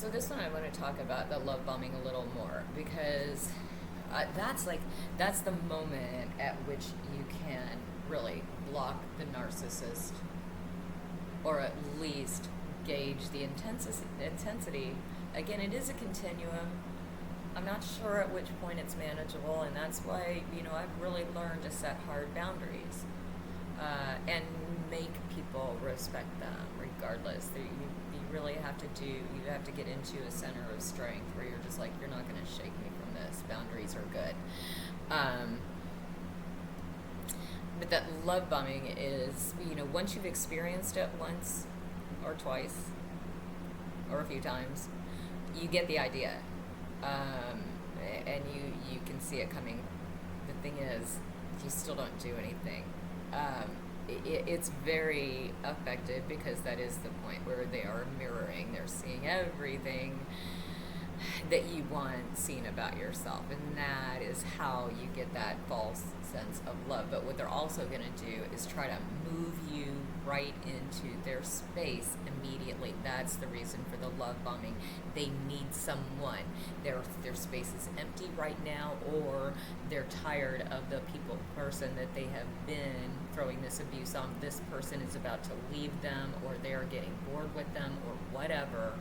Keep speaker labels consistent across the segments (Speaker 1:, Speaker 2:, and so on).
Speaker 1: So this one I want to talk about the love bombing a little more because that's the moment at which you can really block the narcissist, or at least gauge the intensity. Again, it is a continuum. I'm not sure at which point it's manageable, and that's why I've really learned to set hard boundaries and make people respect them regardless. You really have to get into a center of strength where you're just like, you're not going to shake me from this. Boundaries are good. But that love bombing is, once you've experienced it once or twice or a few times, you get the idea. And you can see it coming. The thing is, you still don't do anything. It's very effective because that is the point where they are mirroring. They're seeing everything that you want seen about yourself, and that is how you get that false sense of love. But what they're also going to do is try to move you right into their space immediately. That's the reason for the love bombing. They need someone. Their space is empty right now, or they're tired of the person that they have been throwing this abuse on. This person is about to leave them, or they're getting bored with them, or whatever.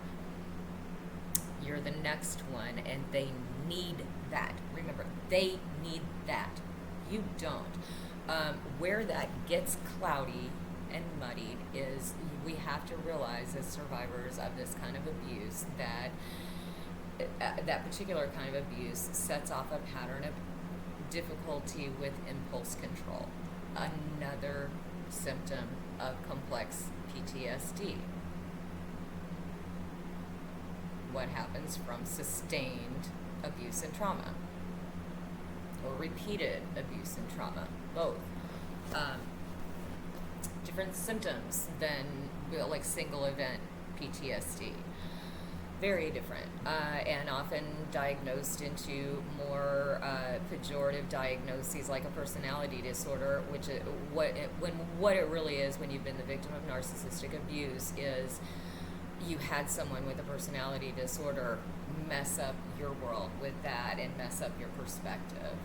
Speaker 1: You're the next one, and they need that. Remember, they need that. You don't. Where that gets cloudy and muddied is we have to realize as survivors of this kind of abuse that that particular kind of abuse sets off a pattern of difficulty with impulse control, another symptom of complex PTSD. What happens from sustained abuse and trauma, or repeated abuse and trauma, both. Different symptoms than like single event PTSD. Very different, and often diagnosed into more pejorative diagnoses like a personality disorder, which what it really is when you've been the victim of narcissistic abuse is you had someone with a personality disorder mess up your world with that and mess up your perspective.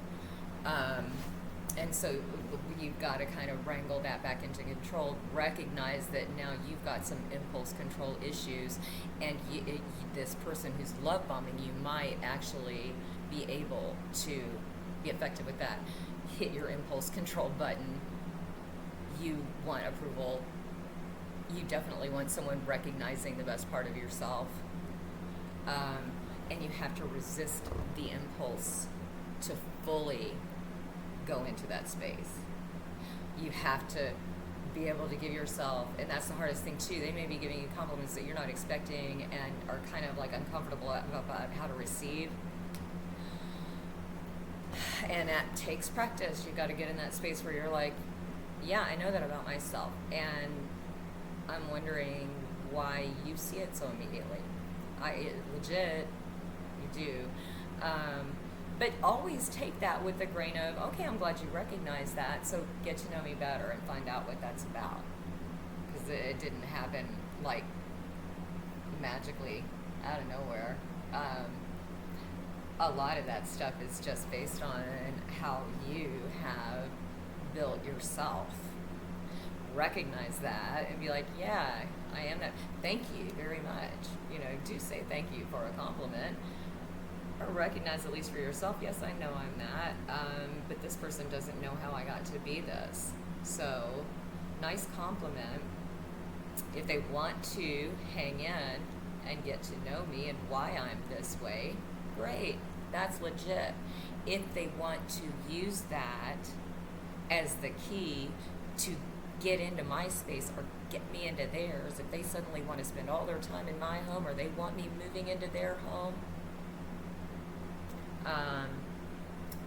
Speaker 1: And so you've got to kind of wrangle that back into control, recognize that now you've got some impulse control issues, and this person who's love bombing you might actually be able to be effective with that. Hit your impulse control button. You want approval. You definitely want someone recognizing the best part of yourself. And you have to resist the impulse to fully go into that space. You have to be able to give yourself, and that's the hardest thing too, they may be giving you compliments that you're not expecting and are kind of like uncomfortable about how to receive. And that takes practice. You've got to get in that space where you're like, yeah, I know that about myself, and I'm wondering why you see it so immediately. Legit, you do. But always take that with a grain of, okay, I'm glad you recognize that, so get to know me better and find out what that's about. Because it didn't happen, like, magically out of nowhere. A lot of that stuff is just based on how you have built yourself. Recognize that and be like, yeah, I am that. Thank you very much. Do say thank you for a compliment. Or recognize, at least for yourself, yes, I know I'm that, but this person doesn't know how I got to be this. So, nice compliment. If they want to hang in and get to know me and why I'm this way, great, that's legit. If they want to use that as the key to get into my space or get me into theirs, if they suddenly want to spend all their time in my home or they want me moving into their home,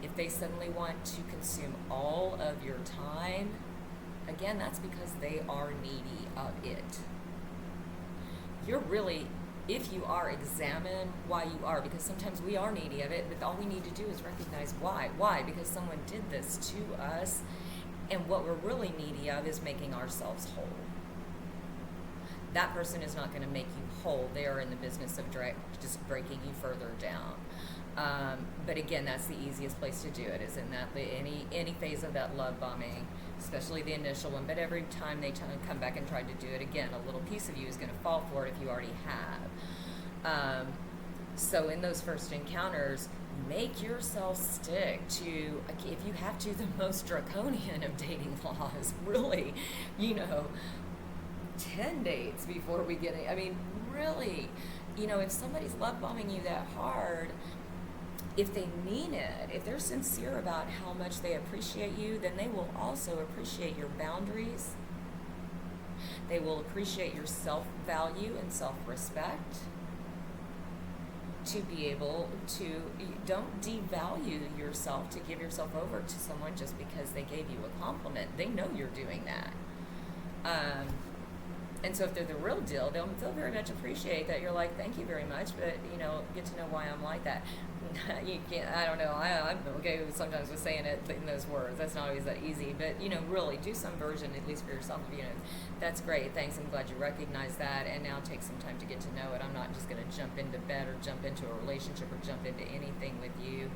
Speaker 1: if they suddenly want to consume all of your time, again, that's because they are needy of it. You're really, if you are, examine why you are, because sometimes we are needy of it, but all we need to do is recognize why. Why? Because someone did this to us, and what we're really needy of is making ourselves whole. that person is not going to make you whole. They are in the business of just breaking you further down. But again, that's the easiest place to do it, is in that any phase of that love bombing, especially the initial one. But every time they come back and try to do it again, a little piece of you is going to fall for it if you already have. So in those first encounters, make yourself stick to, if you have to, the most draconian of dating laws. Really, 10 dates before we get it. I mean, really, if somebody's love bombing you that hard, if they mean it, if they're sincere about how much they appreciate you, then they will also appreciate your boundaries. They will appreciate your self-value and self-respect. To be able to, don't devalue yourself to give yourself over to someone just because they gave you a compliment. They know you're doing that. And so if they're the real deal, they'll very much appreciate that you're like, thank you very much, but, get to know why I'm like that. You can't, I don't know, I'm okay sometimes with saying it in those words. That's not always that easy, but, really do some version, at least for yourself, that's great, thanks, I'm glad you recognize that, and now take some time to get to know it. I'm not just going to jump into bed or jump into a relationship or jump into anything with you.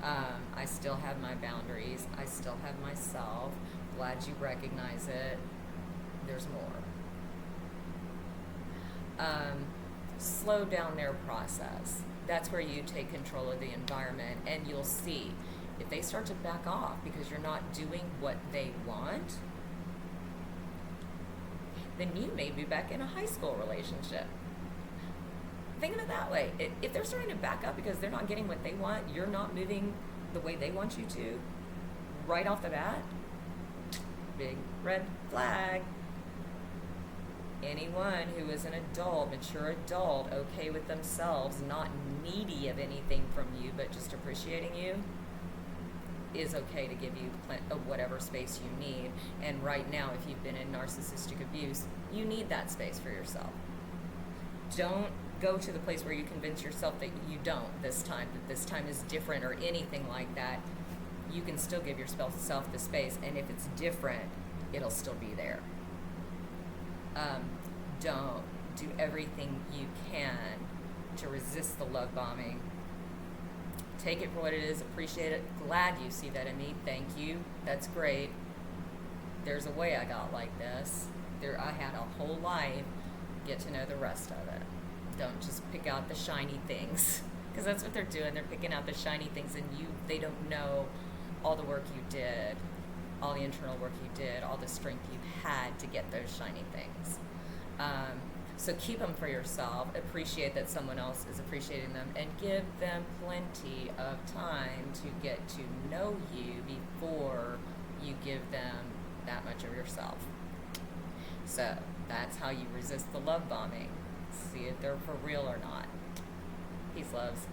Speaker 1: I still have my boundaries. I still have myself. Glad you recognize it. There's more. Slow down their process. That's where you take control of the environment, and you'll see if they start to back off because you're not doing what they want, then you may be back in a high school relationship. Think of it that way. If they're starting to back up because they're not getting what they want, you're not moving the way they want you to, right off the bat, big red flag. Anyone who is an adult, mature adult, okay with themselves, not needy of anything from you, but just appreciating you, is okay to give you whatever space you need. And right now, if you've been in narcissistic abuse, you need that space for yourself. Don't go to the place where you convince yourself that you don't this time, that this time is different or anything like that. You can still give yourself the space, and if it's different, it'll still be there. Don't do everything you can to resist the love bombing. Take it for what it is, appreciate it. Glad you see that in me, thank you, that's great. There's a way I got like this. I had a whole life. Get to know the rest of it. Don't just pick out the shiny things, because that's what they're doing. They're picking out the shiny things, and they don't know all the work you did, all the internal work you did, all the strength you've had to get those shiny things. So keep them for yourself, appreciate that someone else is appreciating them, and give them plenty of time to get to know you before you give them that much of yourself. So that's how you resist the love bombing. See if they're for real or not. Peace, loves.